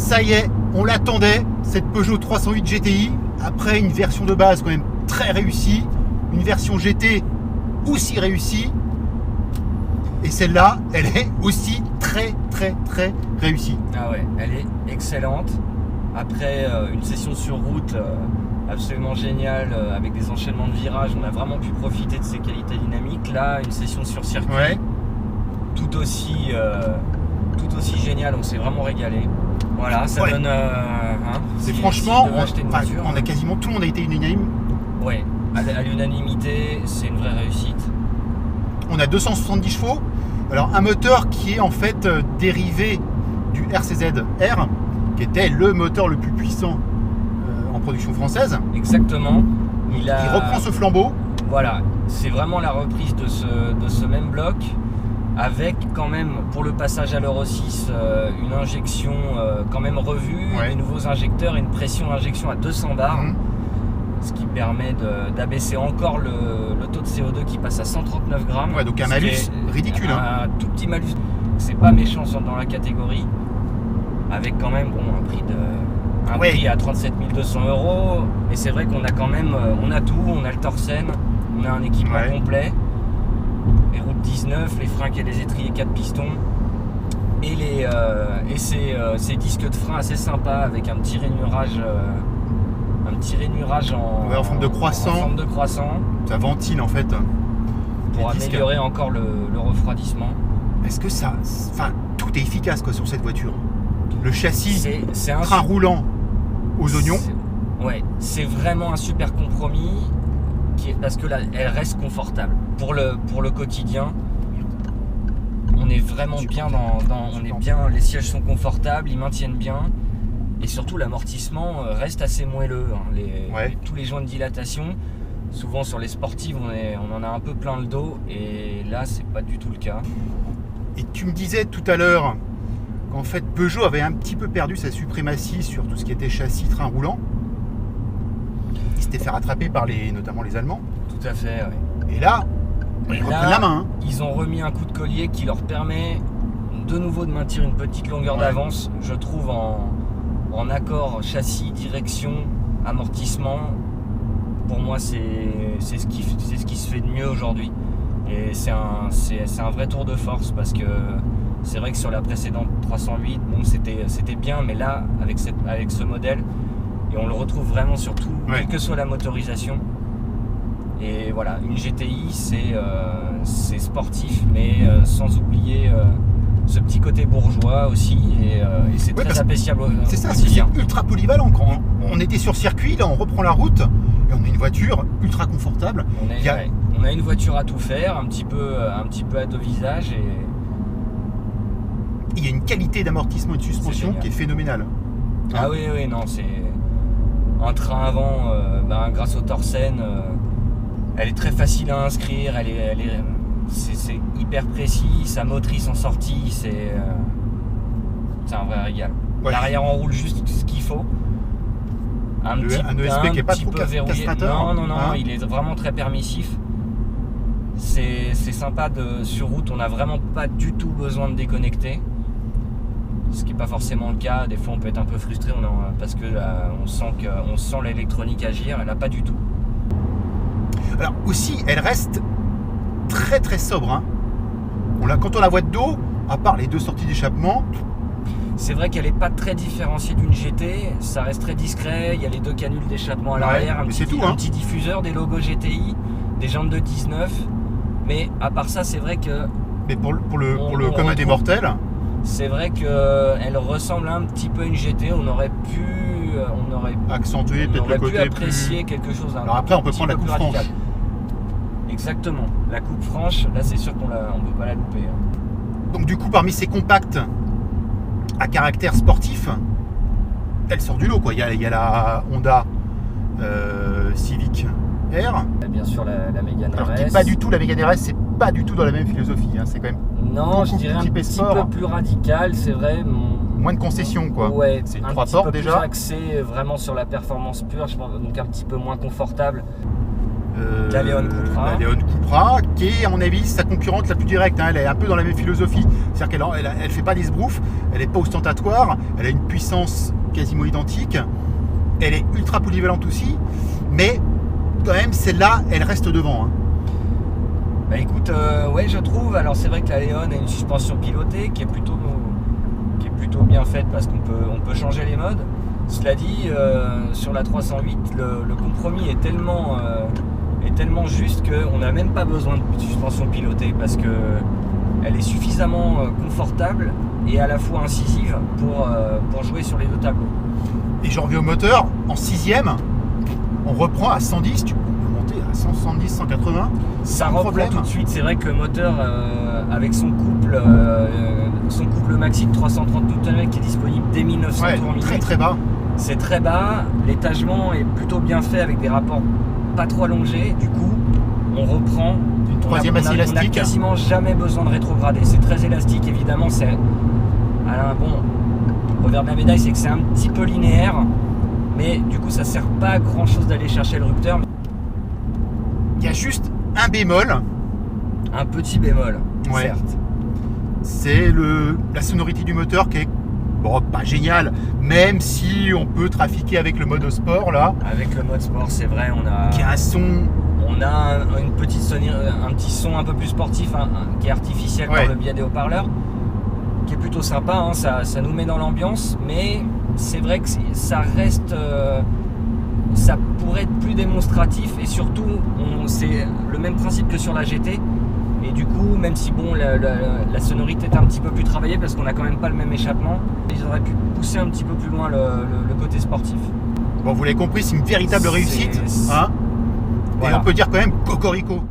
Ça y est, on l'attendait, cette Peugeot 308 GTI, après une version de base quand même très réussie, une version GT aussi réussie, et celle-là, elle est aussi très réussie. Ah ouais, elle est excellente. Après une session sur route absolument géniale, avec des enchaînements de virages, on a vraiment pu profiter de ses qualités dynamiques. Là, une session sur circuit, ouais. tout aussi génial, on s'est vraiment régalé. Voilà, ça ouais. donne... c'est franchement, on a quasiment tout le monde a été unanime. Ouais, à l'unanimité, c'est une vraie réussite. On a 270 chevaux. Alors un moteur qui est en fait dérivé du RCZ-R, qui était le moteur le plus puissant en production française. Exactement. Il reprend ce flambeau. Voilà, c'est vraiment la reprise de ce même bloc, avec quand même, pour le passage à l'Euro 6, une injection quand même revue, ouais. des nouveaux injecteurs et une pression d'injection à 200 bars, ce qui permet d'abaisser encore le taux de CO2 qui passe à 139 grammes. Ouais, donc un malus ridicule. Un tout petit malus. C'est pas méchant dans la catégorie, avec quand même un prix à 37 200 €. Mais c'est vrai qu'on a quand même, on a tout, on a le Torsen, on a un équipement complet. Les routes 19, les freins et les étriers 4 pistons et ces disques de frein assez sympas avec un petit rainurage en forme de croissant. Ça ventile en fait pour améliorer encore le refroidissement. Est-ce que ça, tout est efficace quoi sur cette voiture. Le châssis, c'est un train roulant aux oignons. C'est vraiment un super compromis. Parce que là, elle reste confortable pour le quotidien. On est vraiment bien les sièges sont confortables, ils maintiennent bien, et surtout l'amortissement reste assez moelleux. Tous les joints de dilatation, souvent sur les sportives, on en a un peu plein le dos, et là, c'est pas du tout le cas. Et tu me disais tout à l'heure qu'en fait Peugeot avait un petit peu perdu sa suprématie sur tout ce qui était châssis train roulant. Ils s'étaient fait rattraper par notamment les Allemands. Tout à fait, oui. Et là, ils reprennent la main. Ils ont remis un coup de collier qui leur permet de nouveau de maintenir une petite longueur d'avance, je trouve, en accord châssis, direction, amortissement. Pour moi, c'est ce qui se fait de mieux aujourd'hui. Et c'est un vrai tour de force, parce que c'est vrai que sur la précédente 308, bon, c'était bien, mais là, avec ce modèle, et on le retrouve vraiment sur tout, quelle que soit la motorisation. Et voilà, une GTI, c'est sportif, mais sans oublier ce petit côté bourgeois aussi, et c'est très appréciable. C'est ça, c'est ultra polyvalent. Quand on était sur circuit, là on reprend la route, et on a une voiture ultra confortable. On a une voiture à tout faire, un petit peu à deux visages, et il y a une qualité d'amortissement et de suspension qui est phénoménale. Ah oui, non, c'est un train avant, grâce au Torsen, elle est très facile à inscrire, c'est hyper précis, sa motrice en sortie, c'est un vrai régal. L'arrière enroule juste ce qu'il faut. Un ESP qui est pas trop castrateur. Non, il est vraiment très permissif. C'est sympa sur route, on n'a vraiment pas du tout besoin de déconnecter. Ce qui n'est pas forcément le cas. Des fois on peut être un peu frustré parce que on sent l'électronique agir. Elle n'a pas du tout. Alors aussi, elle reste très sobre. Quand on la voit de dos, à part les deux sorties d'échappement, c'est vrai qu'elle n'est pas très différenciée d'une GT. Ça reste très discret. Il y a les deux canules d'échappement à l'arrière, un petit diffuseur, des logos GTI, des jantes de 19. Mais à part ça, c'est vrai que... Mais pour le commun des mortels... C'est vrai qu'elle ressemble un petit peu à une GT. On aurait pu accentuer peut-être le côté apprécier quelque chose d'un. Alors après, on peut prendre la coupe franche. Exactement. La coupe franche, là, c'est sûr qu'on peut pas la louper. Donc du coup, parmi ces compacts à caractère sportif, elle sort du lot, quoi. Il y a la Honda Civic R. Bien sûr, la Mégane RS. Alors qui est pas du tout la Mégane RS, c'est pas du tout dans la même philosophie. C'est quand même. Non, je dirais un petit peu plus radical, c'est vrai. Moins de concessions, quoi. Ouais, c'est une 3 portes déjà. Plus axé vraiment sur la performance pure, je pense, donc un petit peu moins confortable. La Leon Cupra. La Leon Cupra, qui est à mon avis sa concurrente la plus directe. Elle est un peu dans la même philosophie. C'est-à-dire qu'elle fait pas d'esbrouf, elle n'est pas ostentatoire, elle a une puissance quasiment identique, elle est ultra polyvalente aussi, mais quand même celle-là, elle reste devant. Hein. Bah écoute, ouais, je trouve. Alors c'est vrai que la Leon a une suspension pilotée qui est plutôt bien faite parce qu'on peut changer les modes. Cela dit, sur la 308, le compromis est tellement juste qu'on n'a même pas besoin de suspension pilotée parce que elle est suffisamment confortable et à la fois incisive pour jouer sur les deux tableaux. Et j'en reviens au moteur, en 6ème, on reprend à 110, tu peux monter à 170, 180. Ça reprend tout de suite. C'est vrai que le moteur, avec son couple maxi de 330 Nm qui est disponible dès 1900 tours minute, très très bas. C'est très bas, l'étagement est plutôt bien fait avec des rapports pas trop allongés. Du coup, on reprend. Une troisième assez élastique. On n'a quasiment jamais besoin de rétrograder. C'est très élastique, évidemment. Bon, revers de la médaille, c'est que c'est un petit peu linéaire, mais du coup, ça sert pas à grand chose d'aller chercher le rupteur. Il y a juste un bémol. Un petit bémol, certes. C'est la sonorité du moteur qui est pas génial, même si on peut trafiquer avec le mode sport là. Avec le mode sport, c'est vrai, qui a un son. On a un petit son un peu plus sportif, qui est artificiel par le biais des haut-parleurs, qui est plutôt sympa. Hein, ça nous met dans l'ambiance, mais c'est vrai que ça reste. Ça pourrait être plus démonstratif et surtout, c'est le même principe que sur la GT. Et du coup, même si bon, la sonorité est un petit peu plus travaillée parce qu'on n'a quand même pas le même échappement, ils auraient pu pousser un petit peu plus loin le côté sportif. Bon, vous l'avez compris, c'est une véritable réussite. Hein, voilà. Et on peut dire quand même cocorico.